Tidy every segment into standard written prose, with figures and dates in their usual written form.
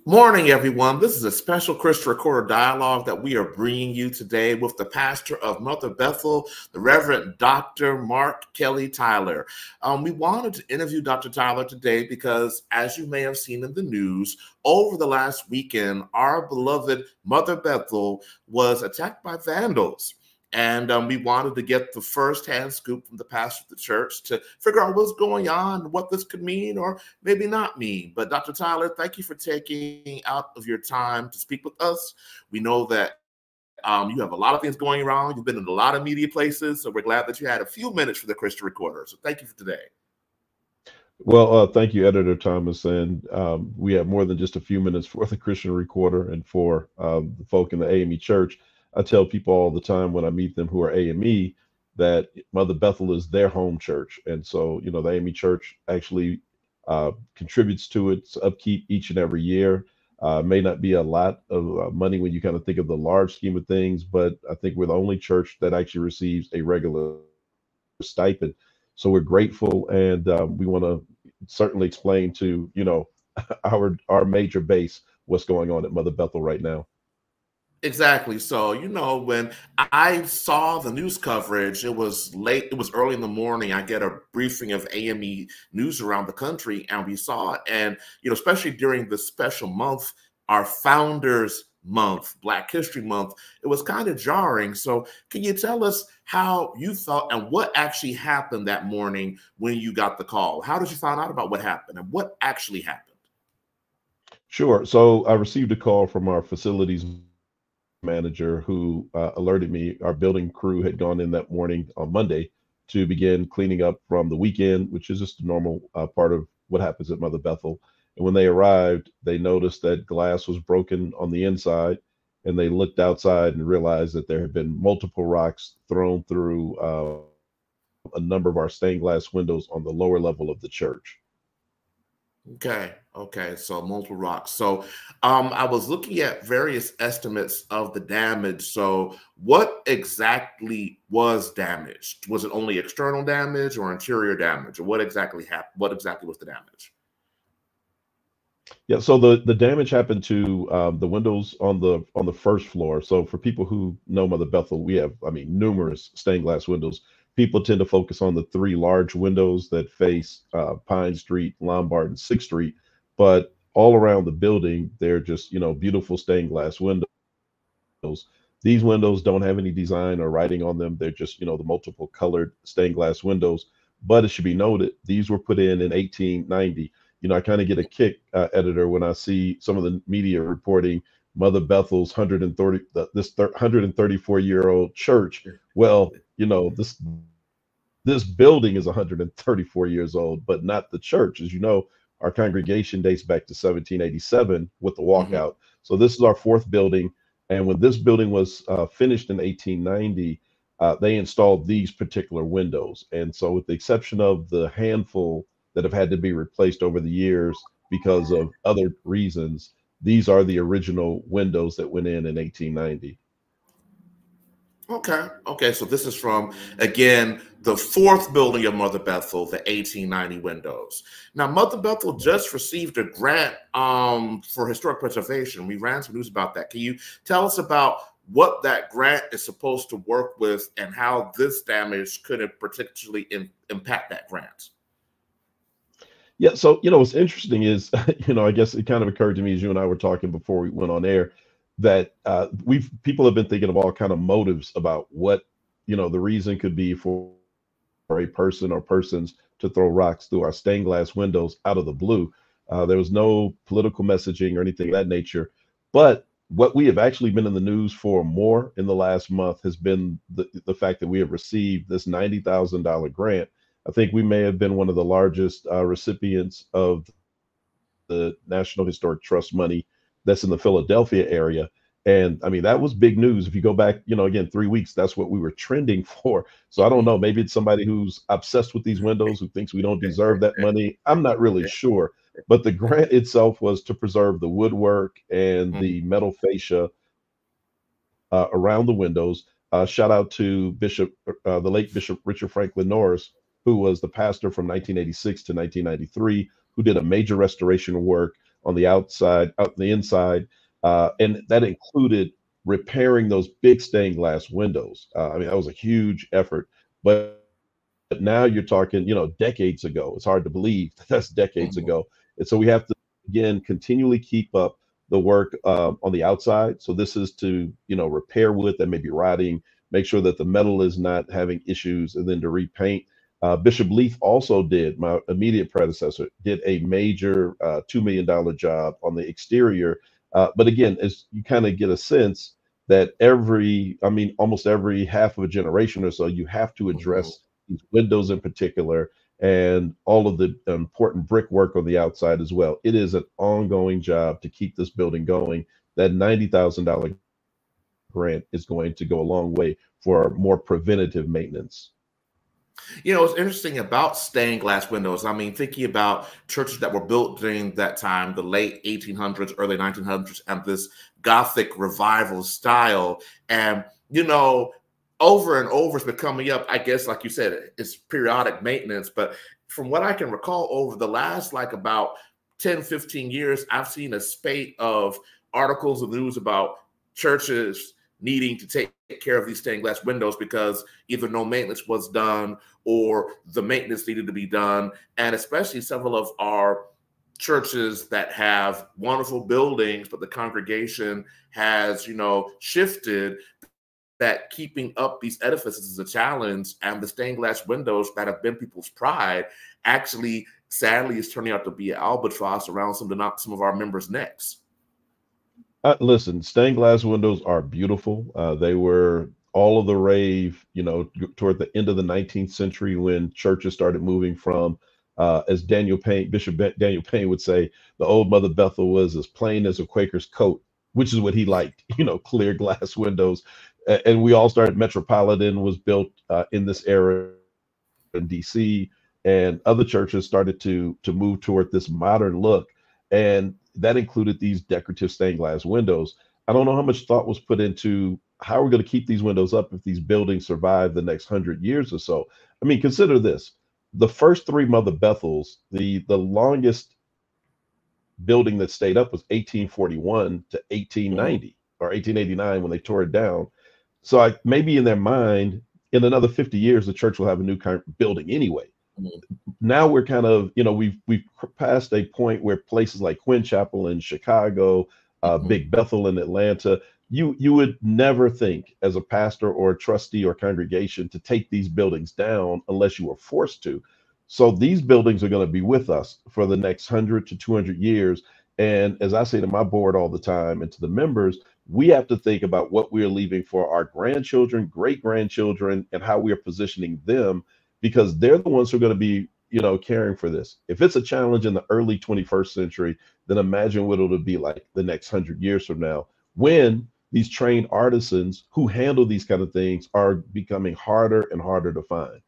Morning, everyone. This is a special Christian Recorder dialogue that we are bringing you today with the pastor of Mother Bethel, the Reverend Dr. Mark Kelly Tyler. We wanted to interview Dr. Tyler today because, as you may have seen in the news, over the last weekend, our beloved Mother Bethel was attacked by vandals. And we wanted to get the firsthand scoop from the pastor of the church to figure out what's going on, what this could mean, or maybe not mean. But Dr. Tyler, thank you for taking out of your time to speak with us. We know that you have a lot of things going around. You've been in a lot of media places, so we're glad that you had a few minutes for the Christian Recorder. So thank you for today. Well, thank you, Editor Thomas. And we have more than just a few minutes for the Christian Recorder and for the folk in the AME Church. I tell people all the time when I meet them who are AME that Mother Bethel is their home church. And so, the AME Church actually contributes to its upkeep each and every year. May not be a lot of money when you kind of think of the large scheme of things, but I think we're the only church that actually receives a regular stipend. So we're grateful, and we want to certainly explain to our major base what's going on at Mother Bethel right now. Exactly. So, when I saw the news coverage, it was late, it was early in the morning. I get a briefing of AME news around the country, and we saw it. And, especially during the special month, our Founders Month, Black History Month, it was kind of jarring. So can you tell us how you felt and what actually happened that morning when you got the call? How did you find out about what happened and what actually happened? Sure. So I received a call from our facilities manager who alerted me our building crew had gone in that morning on Monday to begin cleaning up from the weekend, which is just a normal part of what happens at Mother Bethel. And when they arrived, they noticed that glass was broken on the inside, and they looked outside and realized that there had been multiple rocks thrown through a number of our stained glass windows on the lower level of the church. Okay. So multiple rocks. So I was looking at various estimates of the damage. So what exactly was damaged? Was it only external damage or interior damage? Or what exactly happened? What exactly was the damage? Yeah, so the damage happened to the windows on the first floor. So for people who know Mother Bethel, we have, numerous stained glass windows. People tend to focus on the three large windows that face Pine Street, Lombard, and Sixth Street, but all around the building, they're just beautiful stained glass windows. These windows don't have any design or writing on them. They're just the multiple colored stained glass windows. But it should be noted, these were put in 1890. I kind of get a kick, editor, when I see some of the media reporting Mother Bethel's 134-year-old church. Well, this building is 134 years old, but not the church. As you know, our congregation dates back to 1787 with the walkout. So this is our fourth building. And when this building was finished in 1890, they installed these particular windows. And so with the exception of the handful that have had to be replaced over the years because of other reasons, these are the original windows that went in 1890. Okay. So this is from, again, the fourth building of Mother Bethel, the 1890 windows. Now, Mother Bethel just received a grant for historic preservation. We ran some news about that. Can you tell us about what that grant is supposed to work with and how this damage could particularly impact that grant? Yeah, so what's interesting is, I guess it kind of occurred to me as you and I were talking before we went on air that people have been thinking of all kind of motives about what the reason could be for a person or persons to throw rocks through our stained glass windows out of the blue. There was no political messaging or anything of that nature, but what we have actually been in the news for more in the last month has been the fact that we have received this $90,000 grant. I think we may have been one of the largest recipients of the National Historic Trust money that's in the Philadelphia area. And that was big news. If you go back, again, 3 weeks, that's what we were trending for. So I don't know, maybe it's somebody who's obsessed with these windows who thinks we don't deserve that money. I'm not really sure. But the grant itself was to preserve the woodwork and the metal fascia around the windows. Shout out to the late Bishop Richard Franklin Norris, who was the pastor from 1986 to 1993, who did a major restoration work on the outside, out the inside, and that included repairing those big stained glass windows. I mean, that was a huge effort, but now you're talking, decades ago. It's hard to believe that that's decades Mhm. ago. And so we have to, again, continually keep up the work on the outside. So this is to, repair wood that may be rotting, make sure that the metal is not having issues, and then to repaint. Bishop Leaf also did, my immediate predecessor, did a major $2 million job on the exterior. But again, as you kind of get a sense that almost every half of a generation or so, you have to Mhm. address these windows in particular and all of the important brickwork on the outside as well. It is an ongoing job to keep this building going. That $90,000 grant is going to go a long way for more preventative maintenance. What's interesting about stained glass windows, I mean, thinking about churches that were built during that time, the late 1800s, early 1900s, and this Gothic revival style. And, over and over it's been coming up, I guess, like you said, it's periodic maintenance. But from what I can recall, over the last like about 10, 15 years, I've seen a spate of articles of news about churches needing to take care of these stained glass windows because either no maintenance was done or the maintenance needed to be done. And especially several of our churches that have wonderful buildings, but the congregation has, shifted, that keeping up these edifices is a challenge. And the stained glass windows that have been people's pride actually, sadly, is turning out to be an albatross around some of our members' necks. Listen, stained glass windows are beautiful. They were all of the rave, toward the end of the 19th century when churches started moving from, as Daniel Payne would say, the old Mother Bethel was as plain as a Quaker's coat, which is what he liked, clear glass windows. And we all started, Metropolitan was built in this era in DC, and other churches started to move toward this modern look, and that included these decorative stained glass windows. I don't know how much thought was put into how we're going to keep these windows up if these buildings survive the next 100 years or so. I mean, consider this: the first three Mother Bethels, the longest building that stayed up was 1841 to Mhm. 1890 or 1889 when they tore it down. So maybe in their mind, in another 50 years, the church will have a new kind of building anyway. Mhm. Now we're kind of, we've passed a point where places like Quinn Chapel in Chicago, Mhm. Big Bethel in Atlanta, you would never think as a pastor or a trustee or congregation to take these buildings down unless you were forced to. So these buildings are going to be with us for the next 100 to 200 years. And as I say to my board all the time and to the members, we have to think about what we're leaving for our grandchildren, great grandchildren, and how we are positioning them, because they're the ones who are going to be, caring for this. If it's a challenge in the early 21st century, then imagine what it'll be like the next 100 years from now, when these trained artisans who handle these kind of things are becoming harder and harder to find.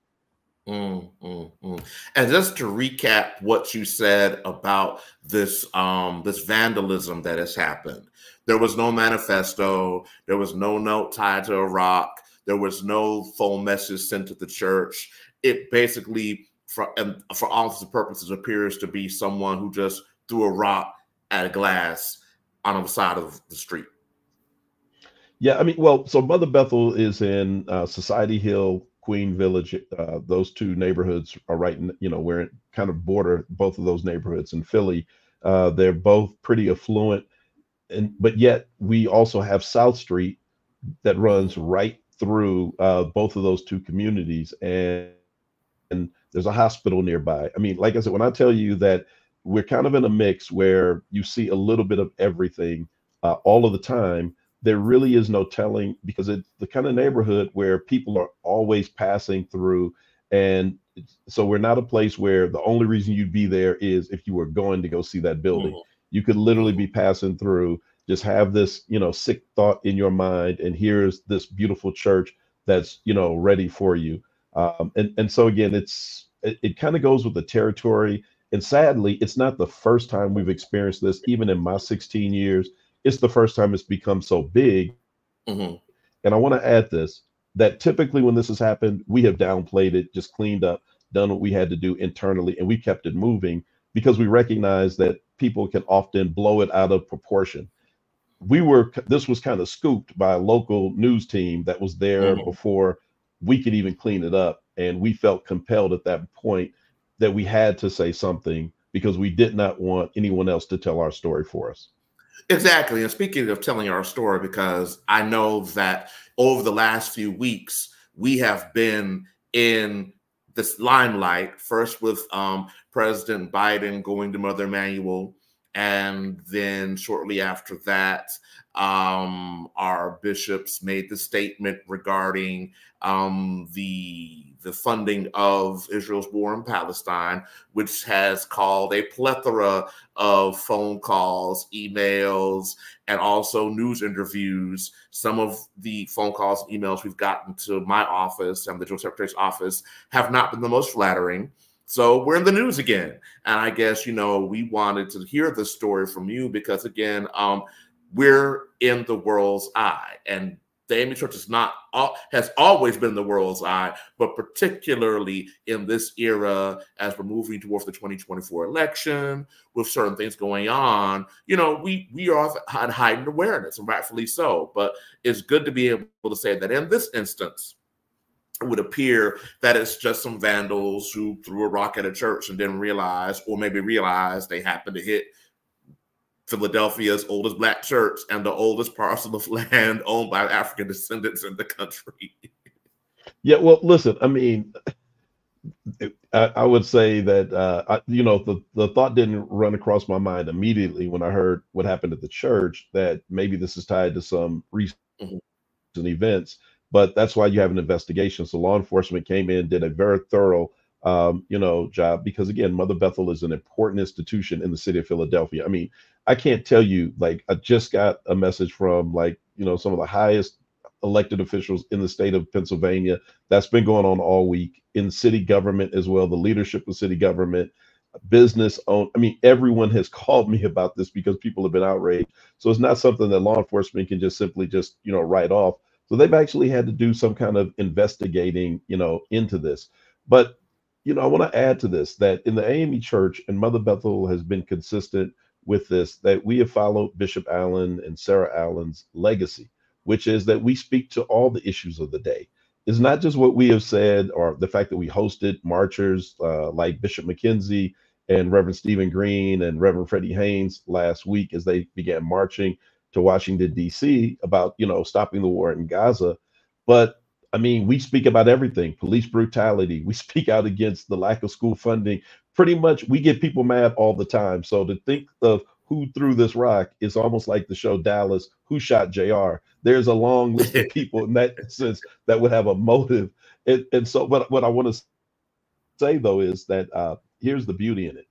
Mm, mm, mm. And just to recap what you said about this vandalism that has happened, there was no manifesto, there was no note tied to a rock, there was no phone message sent to the church. It basically, for all intents and purposes, appears to be someone who just threw a rock at a glass on the side of the street. Yeah, I mean, well, so Mother Bethel is in Society Hill, Queen Village. Those two neighborhoods are right in, we're in kind of border both of those neighborhoods in Philly. They're both pretty affluent, and but yet we also have South Street that runs Mhm. right through both of those two communities, and there's a hospital nearby. I mean, like I said, when I tell you that we're kind of in a mix where you see a little bit of everything all of the time, there really is no telling, because it's the kind of neighborhood where people are always passing through. And so we're not a place where the only reason you'd be there is if you were going to go see that building. Mhm. You could literally Mhm. be passing through, just have this, sick thought in your mind, and here's this beautiful church that's, ready for you. And so again, it kind of goes with the territory. And sadly, it's not the first time we've experienced this. Even in my 16 years, it's the first time it's become so big. Mhm. And I want to add this, that typically when this has happened, we have downplayed it, just cleaned up, done what we had to do internally, and we kept it moving, because we recognize that people can often blow it out of proportion. This was kind of scooped by a local news team that was there Mhm. before we could even clean it up. And we felt compelled at that point that we had to say something because we did not want anyone else to tell our story for us. Exactly. And speaking of telling our story, because I know that over the last few weeks, we have been in this limelight, first with President Biden going to Mother Emanuel. And then shortly after that, our bishops made the statement regarding the funding of Israel's war in Palestine, which has called a plethora of phone calls, emails, and also news interviews. Some of the phone calls and emails we've gotten to my office and the General Secretary's office have not been the most flattering. So we're in the news again. And I guess, we wanted to hear the story from you because, again, we're in the world's eye. And the AME Church has always been the world's eye, but particularly in this era, as we're moving towards the 2024 election, with certain things going on, we are at heightened awareness, and rightfully so. But it's good to be able to say that in this instance, it would appear that it's just some vandals who threw a rock at a church and didn't realize, or maybe realized they happened to hit Philadelphia's oldest Black church and the oldest parcel of land owned by African descendants in the country. Yeah, well, listen, I mean, I would say that, the thought didn't run across my mind immediately when I heard what happened at the church, that maybe this is tied to some recent Mhm. events, but that's why you have an investigation. So law enforcement came in, did a very thorough, job, because again, Mother Bethel is an important institution in the city of Philadelphia. I mean, I can't tell you, like, I just got a message from, like, some of the highest elected officials in the state of Pennsylvania. That's been going on all week in city government as well. The leadership of city government, business owned. I mean, everyone has called me about this because people have been outraged. So it's not something that law enforcement can just simply write off. So they've actually had to do some kind of investigating, into this. But, I want to add to this that in the AME Church, and Mother Bethel has been consistent with this, that we have followed Bishop Allen and Sarah Allen's legacy, which is that we speak to all the issues of the day. It's not just what we have said or the fact that we hosted marchers like Bishop McKenzie and Reverend Stephen Green and Reverend Freddie Haynes last week as they began marching to Washington, D.C. about, stopping the war in Gaza. But I mean, we speak about everything, police brutality. We speak out against the lack of school funding. Pretty much we get people mad all the time. So to think of who threw this rock is almost like the show Dallas, Who Shot JR. There's a long list of people in that sense that would have a motive. And so, but what I want to say though is that here's the beauty in it.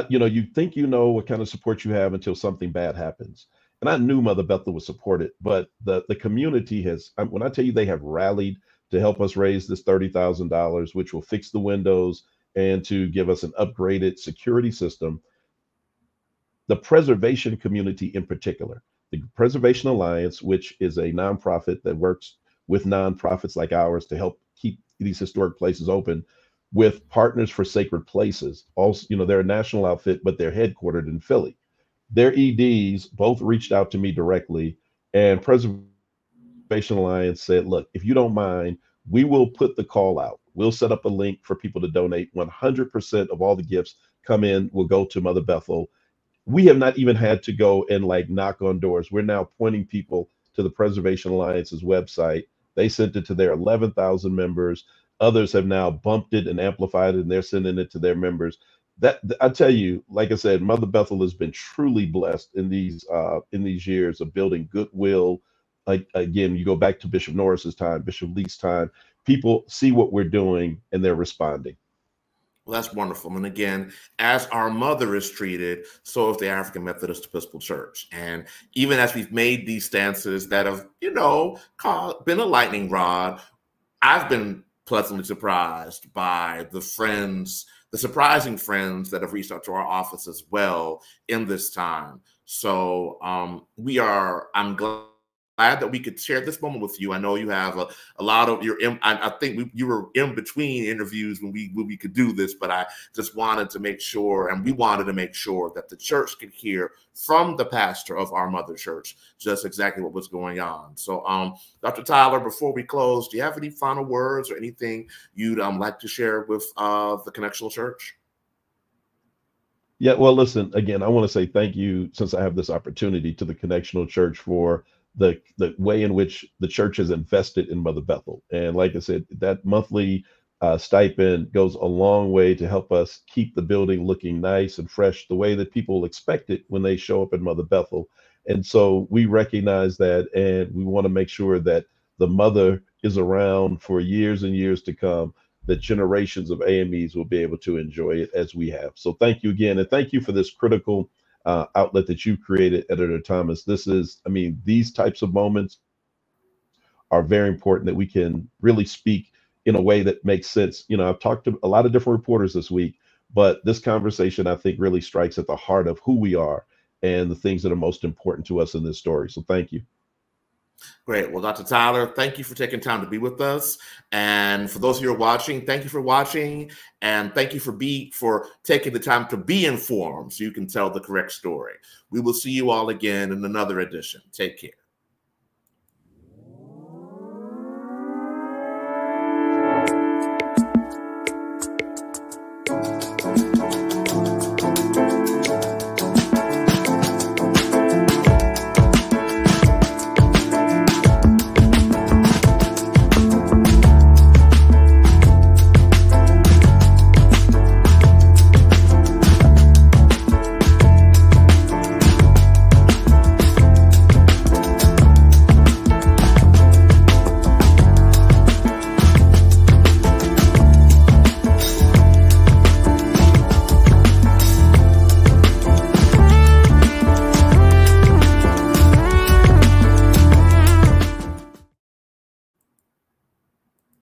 You think what kind of support you have until something bad happens. And I knew Mother Bethel would support it, but the community has, when I tell you they have rallied to help us raise this $30,000, which will fix the windows and to give us an upgraded security system. The preservation community in particular, the Preservation Alliance, which is a nonprofit that works with nonprofits like ours to help keep these historic places open, with Partners for Sacred Places. Also, they're a national outfit, but they're headquartered in Philly. Their EDs both reached out to me directly, and Preservation Alliance said, look, if you don't mind, we will put the call out. We'll set up a link for people to donate. 100% of all the gifts come in will go to Mother Bethel. We have not even had to go and knock on doors. We're now pointing people to the Preservation Alliance's website. They sent it to their 11,000 members. Others have now bumped it and amplified it, and they're sending it to their members. That I tell you, like I said, Mother Bethel has been truly blessed in these years of building goodwill. Like again, you go back to Bishop Norris's time, Bishop Lee's time. People see what we're doing and they're responding. Well, that's wonderful. And again, as our mother is treated, so is the African Methodist Episcopal Church. And even as we've made these stances that have, been a lightning rod, I've been pleasantly surprised by the surprising friends that have reached out to our office as well in this time. So I'm glad glad that we could share this moment with you. I know you have a lot of I think you were in between interviews when we could do this, but I just wanted to make sure, and we wanted to make sure that the church could hear from the pastor of our mother church just exactly what was going on. So, Dr. Tyler, before we close, do you have any final words or anything you'd like to share with the Connectional Church? Yeah, well, listen, again, I want to say thank you, since I have this opportunity, to the Connectional Church for the way in which the church has invested in Mother Bethel. And like I said, that monthly stipend goes a long way to help us keep the building looking nice and fresh, the way that people expect it when they show up at Mother Bethel. And so we recognize that, and we want to make sure that the mother is around for years and years to come, that generations of AMEs will be able to enjoy it as we have. So thank you again. And thank you for this critical outlet that you created, Editor Thomas. This is, I mean, these types of moments are very important, that we can really speak in a way that makes sense. You know, I've talked to a lot of different reporters this week, but this conversation, I think, really strikes at the heart of who we are and the things that are most important to us in this story. So thank you. Great. Well, Dr. Tyler, thank you for taking time to be with us. And for those of you who are watching, thank you for watching. And thank you for taking the time to be informed so you can tell the correct story. We will see you all again in another edition. Take care.